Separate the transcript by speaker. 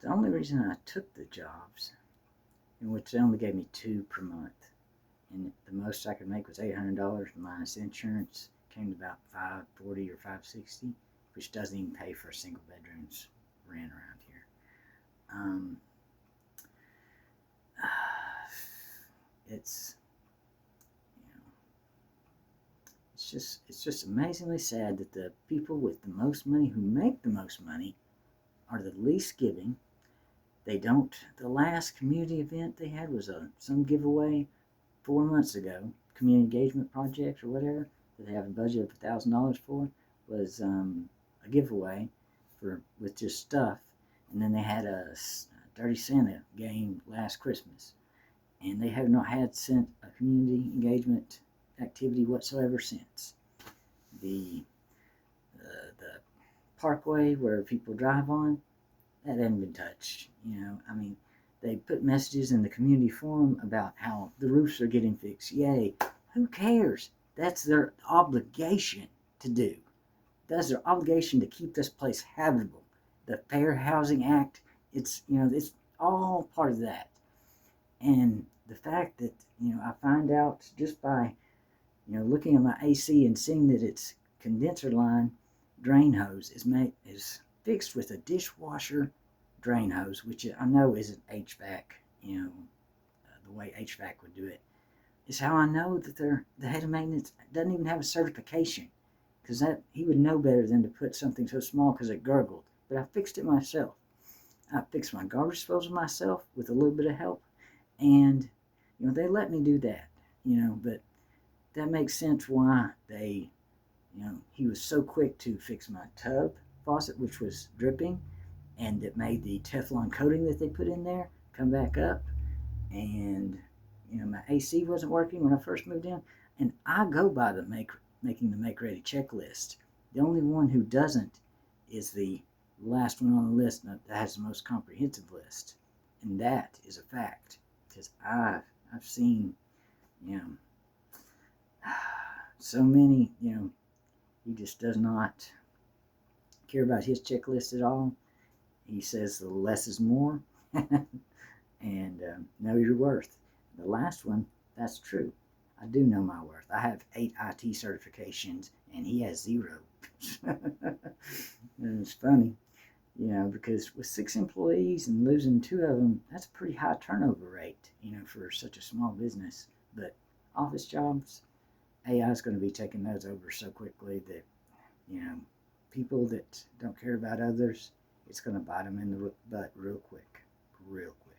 Speaker 1: The only reason I took the jobs, in which they only gave me 2 per month, and the most I could make was $800 minus insurance, came to about 540 or 560, which doesn't even pay for a single bedroom's rent around here. Um, it's you know, it's just amazingly sad that the people with the most money who make the most money are the least giving. They don't. The last community event they had was some giveaway 4 months ago, community engagement project or whatever that they have a budget of $1,000 for, was a giveaway for with just stuff, and then they had a Dirty Santa game last Christmas, and they have not had sent a community engagement activity whatsoever since. The the parkway where people drive on, that hadn't been touched. I mean, they put messages in the community forum about how the roofs are getting fixed. Yay. Who cares? That's their obligation to do. That's their obligation to keep this place habitable. The Fair Housing Act, it's all part of that. And the fact that, I find out just by, looking at my AC and seeing that its condenser line drain hose is fixed with a dishwasher drain hose, which I know isn't HVAC, the way HVAC would do it, is how I know that the head of maintenance doesn't even have a certification, because that he would know better than to put something so small because it gurgled. But I fixed it myself. I fixed my garbage disposal myself with a little bit of help, and they let me do that. But that makes sense why he was so quick to fix my tub faucet, which was dripping, and it made the Teflon coating that they put in there come back up. And my AC wasn't working when I first moved in, and I go by the making the make ready checklist. The only one who doesn't is the last one on the list that has the most comprehensive list, and that is a fact, because I've seen so many. He just does not care about his checklist at all. He says the less is more, and know your worth. The last one, that's true. I do know my worth. I have 8 IT certifications, and he has 0. And it's funny, because with 6 employees and losing 2 of them, that's a pretty high turnover rate, for such a small business. But office jobs, AI is going to be taking those over so quickly that, people that don't care about others, it's going to bite them in the butt real quick, real quick.